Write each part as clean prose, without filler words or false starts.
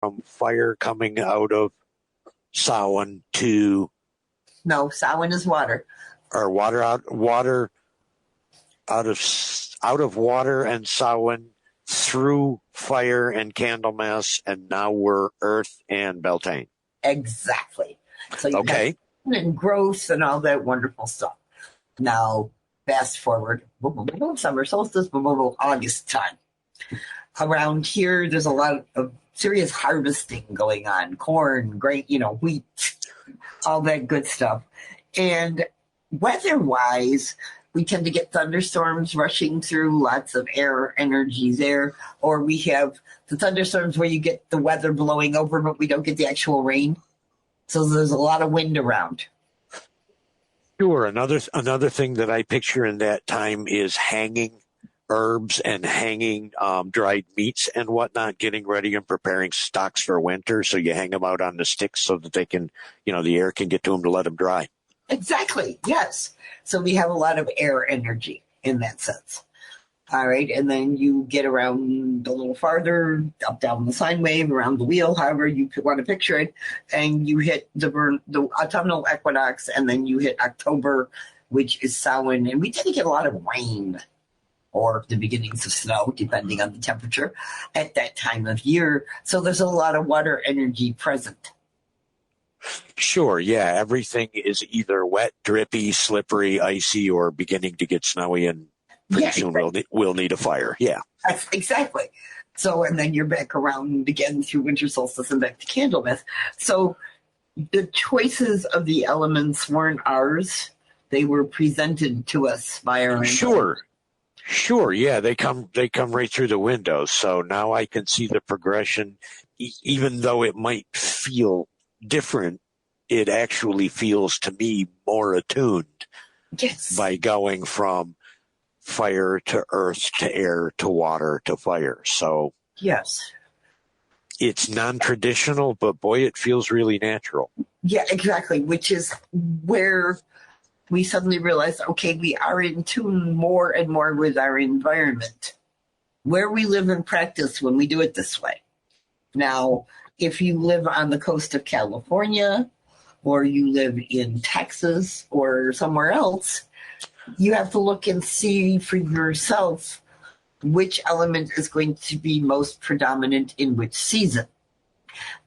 from fire coming out of Samhain to No, Samhain is water. or out of water and Samhain through fire and Candlemas, and now we're Earth and Beltane. Exactly. So you Okay. have and growth and all that wonderful stuff. Now, fast forward, summer solstice, August time. Around here, there's a lot of serious harvesting going on. Corn, grain, wheat, all that good stuff. And weather-wise, we tend to get thunderstorms rushing through, lots of air energy there. Or we have the thunderstorms where you get the weather blowing over, but we don't get the actual rain. So there's a lot of wind around. Sure. Another thing that I picture in that time is hanging herbs and hanging dried meats and whatnot, getting ready and preparing stocks for winter. So you hang them out on the sticks so that they can, the air can get to them to let them dry. Exactly. Yes. So we have a lot of air energy in that sense. All right. And then you get around a little farther, up, down the sine wave, around the wheel, however you want to picture it. And you hit the autumnal equinox, and then you hit October, which is Samhain. And we tend to get a lot of rain or the beginnings of snow, depending on the temperature at that time of year. So there's a lot of water energy present. Sure, yeah. Everything is either wet, drippy, slippery, icy, or beginning to get snowy, and pretty soon we'll need a fire. Yeah. Exactly. So, and then you're back around again through winter solstice and back to Candlemas. So the choices of the elements weren't ours. They were presented to us by our Sure, yeah. They come right through the window. So now I can see the progression, even though it might feel different, it actually feels to me more attuned. Yes. By going from fire to earth to air to water to fire. So yes, it's non-traditional, but boy, it feels really natural. Yeah, exactly. Which is where we suddenly realize, okay, we are in tune more and more with our environment, where we live and practice when we do it this way. Now, if you live on the coast of California, or you live in Texas or somewhere else, you have to look and see for yourself which element is going to be most predominant in which season.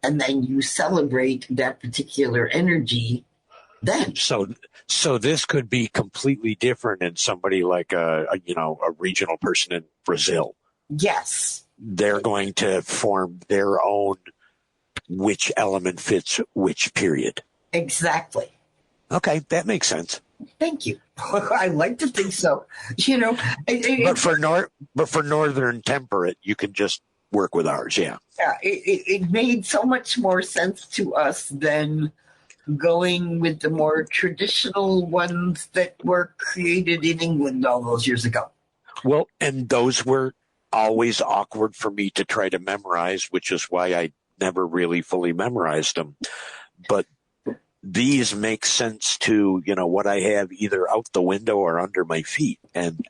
And then you celebrate that particular energy then. So this could be completely different in somebody like a regional person in Brazil. Yes. They're going to form their own which element fits which period. Exactly. Okay, that makes sense. Thank you. I like to think so. But for northern temperate, you can just work with ours. Yeah. Yeah, it made so much more sense to us than going with the more traditional ones that were created in England all those years ago. Well, and those were always awkward for me to try to memorize, which is why I never really fully memorized them. But these make sense to, what I have either out the window or under my feet. And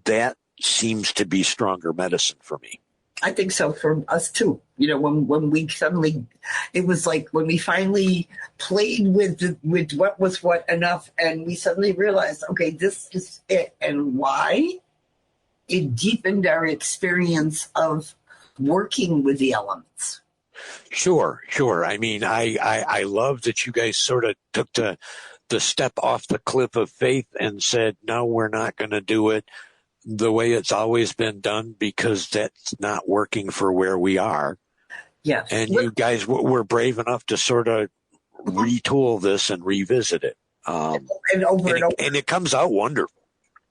that seems to be stronger medicine for me. I think so for us too. When we suddenly, it was like when we finally played with what was what enough, and we suddenly realized, okay, this is it. And why? It deepened our experience of working with the elements. Sure. I mean, I love that you guys sort of took the step off the cliff of faith and said, no, we're not going to do it the way it's always been done, because that's not working for where we are. Yeah. And you guys were brave enough to sort of retool this and revisit it. And it comes out wonderful.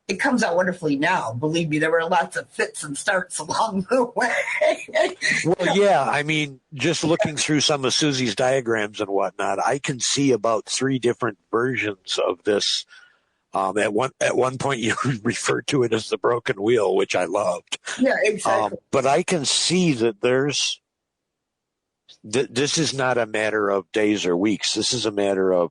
It comes out wonderfully now. Believe me, there were lots of fits and starts along the way. Well, yeah. I mean, just looking through some of Susie's diagrams and whatnot, I can see about 3 different versions of this. At one point, you referred to it as the broken wheel, which I loved. Yeah, exactly. But I can see that this is not a matter of days or weeks. This is a matter of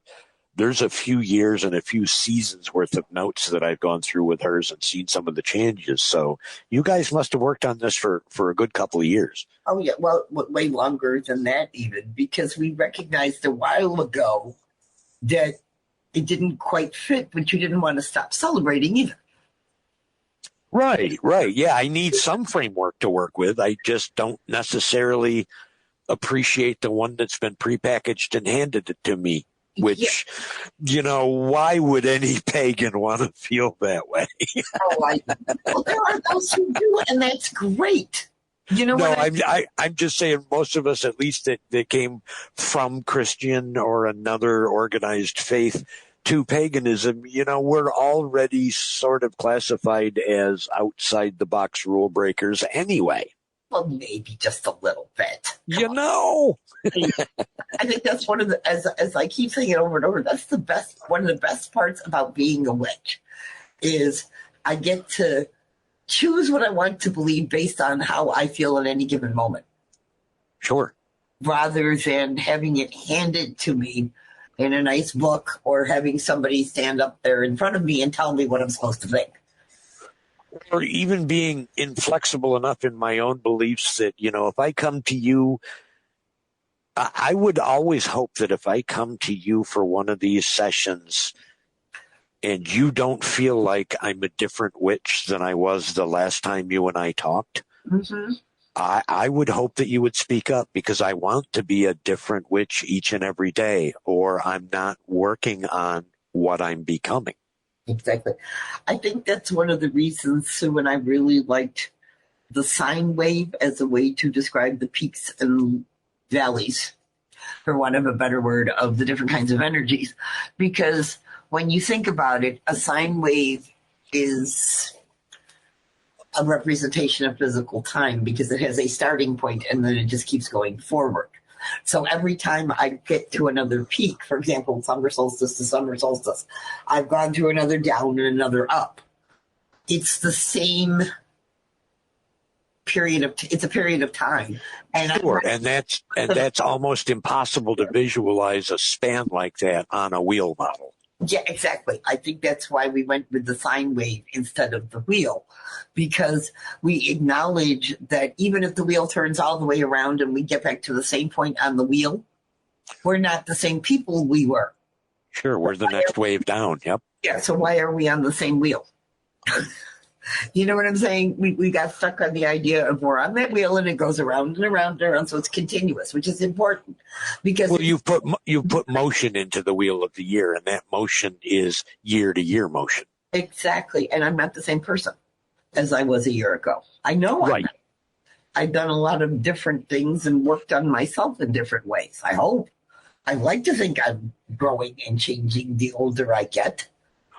there's a few years and a few seasons worth of notes that I've gone through with hers and seen some of the changes. So you guys must have worked on this for a good couple of years. Oh, yeah. Well, way longer than that, even, because we recognized a while ago that it didn't quite fit, but you didn't want to stop celebrating either. Right. Yeah, I need some framework to work with. I just don't necessarily appreciate the one that's been prepackaged and handed it to me, which, why would any pagan want to feel that way? Well, there are those who do, and that's great. I'm just saying most of us, at least that came from Christian or another organized faith to paganism, we're already sort of classified as outside the box rule breakers anyway. Well, maybe just a little bit. I think that's one of the, as I keep saying it over and over, that's one of the best parts about being a witch is I get to choose what I want to believe based on how I feel at any given moment. Sure. Rather than having it handed to me in a nice book or having somebody stand up there in front of me and tell me what I'm supposed to think. Or even being inflexible enough in my own beliefs that, if I come to you, I would always hope that if I come to you for one of these sessions and you don't feel like I'm a different witch than I was the last time you and I talked, mm-hmm. I would hope that you would speak up, because I want to be a different witch each and every day, or I'm not working on what I'm becoming. Exactly. I think that's one of the reasons Sue and I really liked the sine wave as a way to describe the peaks and valleys, for want of a better word, of the different kinds of energies. Because when you think about it, a sine wave is a representation of physical time because it has a starting point and then it just keeps going forward. So every time I get to another peak, for example, summer solstice to summer solstice, I've gone through another down and another up. It's the same it's a period of time. And sure, and that's almost impossible to visualize a span like that on a wheel model. Yeah, exactly. I think that's why we went with the sine wave instead of the wheel, because we acknowledge that even if the wheel turns all the way around and we get back to the same point on the wheel, we're not the same people we were. Sure, we're the next wave down. Yep. Yeah, so why are we on the same wheel? You know what I'm saying? We got stuck on the idea of we're on that wheel and it goes around and around and around, so it's continuous, which is important because you've put motion into the wheel of the year, and that motion is year to year motion. Exactly, and I'm not the same person as I was a year ago. I know right. I've done a lot of different things and worked on myself in different ways. I hope. I like to think I'm growing and changing the older I get.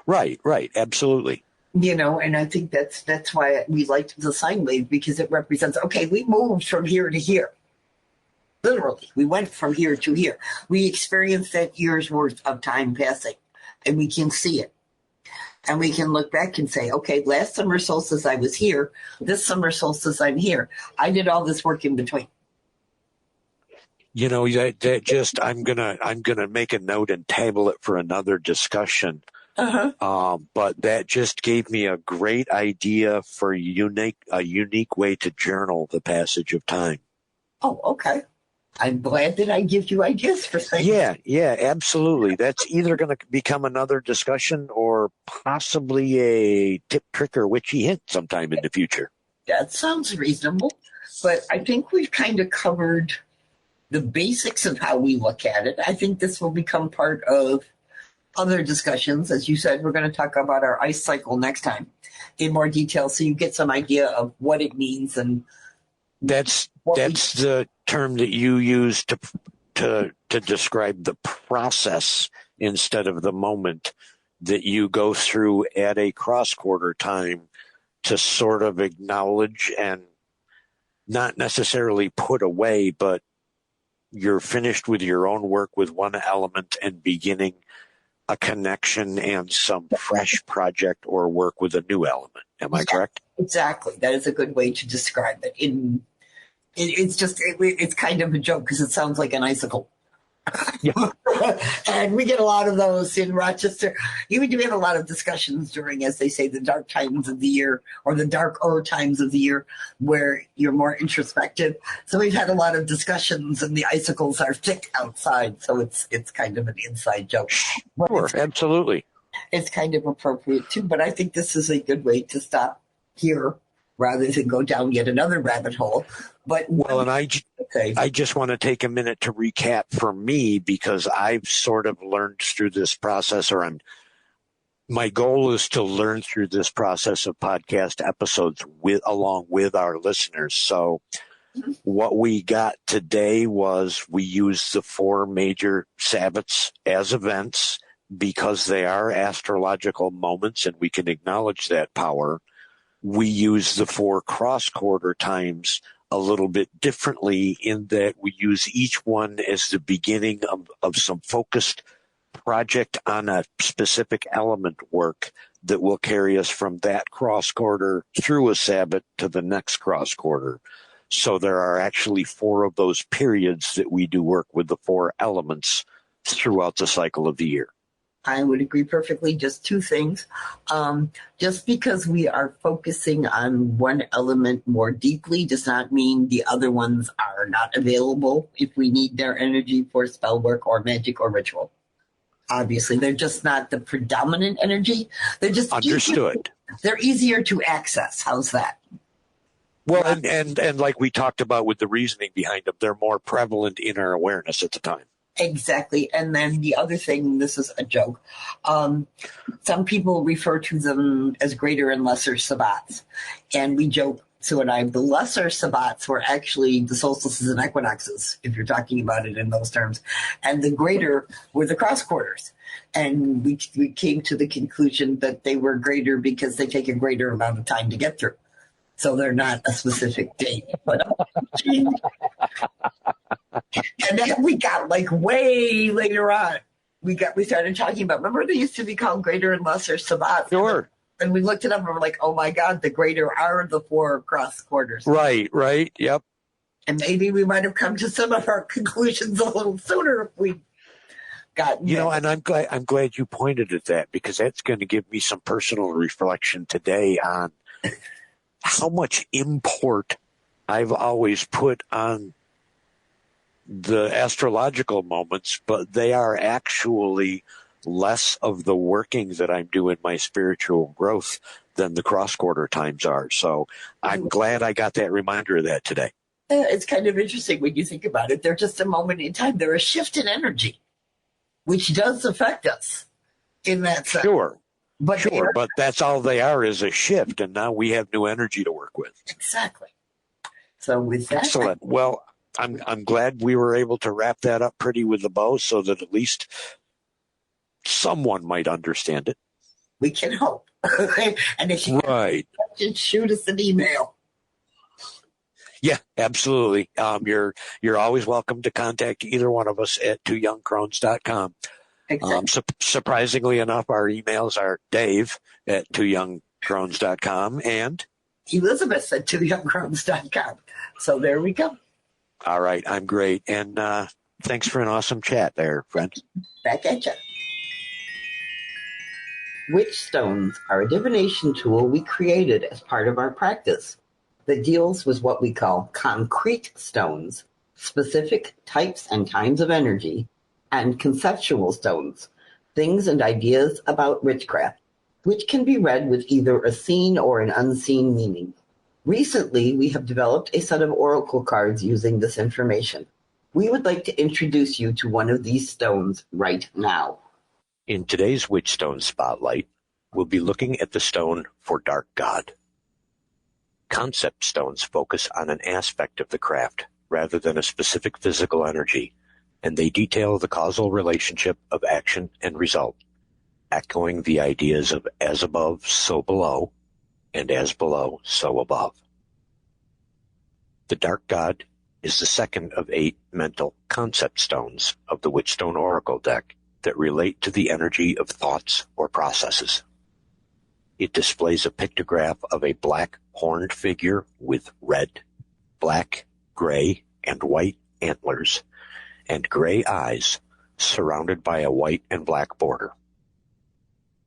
Right, absolutely. And I think that's why we liked the sine wave, because it represents, okay, we moved from here to here. Literally, we went from here to here. We experienced that year's worth of time passing, and we can see it. And we can look back and say, okay, last summer solstice I was here. This summer solstice I'm here. I did all this work in between. I'm gonna make a note and table it for another discussion. Uh-huh. But that just gave me a great idea for a unique way to journal the passage of time. Oh, okay. I'm glad that I give you ideas for things. Yeah, absolutely. That's either going to become another discussion or possibly a tip, trick, or witchy hint sometime in the future. That sounds reasonable. But I think we've kind of covered the basics of how we look at it. I think this will become part of other discussions. As you said, we're going to talk about our ice cycle next time in more detail, so you get some idea of what it means. And that's the term that you use to describe the process instead of the moment that you go through at a cross quarter time to sort of acknowledge and not necessarily put away, but you're finished with your own work with one element and beginning a connection and some fresh project or work with a new element. Am I correct? Exactly. That is a good way to describe it. It's kind of a joke because it sounds like an icicle. Yeah. And we get a lot of those in Rochester. Even we have a lot of discussions during, as they say, the dark times of the year or the darker times of the year where you're more introspective. So we've had a lot of discussions and the icicles are thick outside. So it's kind of an inside joke. Sure, absolutely. It's kind of appropriate too. But I think this is a good way to stop here rather than go down yet another rabbit hole. But well, and I just want to take a minute to recap for me, because I've sort of learned through this process, my goal is to learn through this process of podcast episodes along with our listeners. So what we got today was we used the 4 major Sabbats as events because they are astrological moments and we can acknowledge that power. We use the 4 cross quarter times a little bit differently in that we use each one as the beginning of some focused project on a specific element work that will carry us from that cross quarter through a Sabbat to the next cross quarter. So there are actually 4 of those periods that we do work with the 4 elements throughout the cycle of the year. I would agree perfectly. Just 2 things. Just because we are focusing on one element more deeply does not mean the other ones are not available if we need their energy for spell work or magic or ritual. Obviously, they're just not the predominant energy. They're just understood. They're easier to access. How's that? Well, and like we talked about with the reasoning behind them, they're more prevalent in our awareness at the time. Exactly. And then the other thing, this is a joke. Some people refer to them as greater and lesser Sabbats. And we joke, Sue and I, the lesser Sabbats were actually the solstices and equinoxes, if you're talking about it in those terms. And the greater were the cross quarters. And we came to the conclusion that they were greater because they take a greater amount of time to get through. So they're not a specific date. But and then we got like way later on. We started talking about, remember they used to be called greater and lesser Sabbats? Sure. And we looked it up and we're like, oh my God, the greater are the 4 cross quarters. Right, yep. And maybe we might have come to some of our conclusions a little sooner if we got. And I'm glad you pointed at that, because that's going to give me some personal reflection today on how much import I've always put on the astrological moments, but they are actually less of the working that I'm doing my spiritual growth than the cross quarter times are. So I'm glad I got that reminder of that today. It's kind of interesting when you think about it. They're just a moment in time. They're a shift in energy, which does affect us in that sense. Sure. But that's all they are, is a shift, and now we have new energy to work with. Exactly. So with that, excellent. Well, I'm glad we were able to wrap that up pretty with a bow, so that at least someone might understand it. We can hope. And if you just shoot us an email. Yeah, absolutely. You're always welcome to contact either one of us at twoyoungcrones.com. Exactly. Surprisingly enough, our emails are Dave at twoyoungcrones.com and Elizabeth at twoyoungcrones.com. So there we go. All right. I'm great. And thanks for an awesome chat there, friend. Back at you. Witchstones are a divination tool we created as part of our practice that deals with what we call concrete stones, specific types and kinds of energy, and conceptual stones, things and ideas about witchcraft, which can be read with either a seen or an unseen meaning. Recently, we have developed a set of oracle cards using this information. We would like to introduce you to one of these stones right now. In today's Witchstone Spotlight, we'll be looking at the stone for Dark God. Concept stones focus on an aspect of the craft rather than a specific physical energy, and they detail the causal relationship of action and result, echoing the ideas of as above, so below, and as below, so above. The Dark God is the second of 8 mental concept stones of the Witchstone Oracle deck that relate to the energy of thoughts or processes. It displays a pictograph of a black horned figure with red, black, gray, and white antlers, and gray eyes surrounded by a white and black border.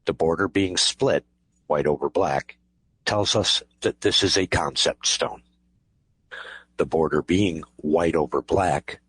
The border being split, white over black, tells us that this is a concept stone. The border being white over black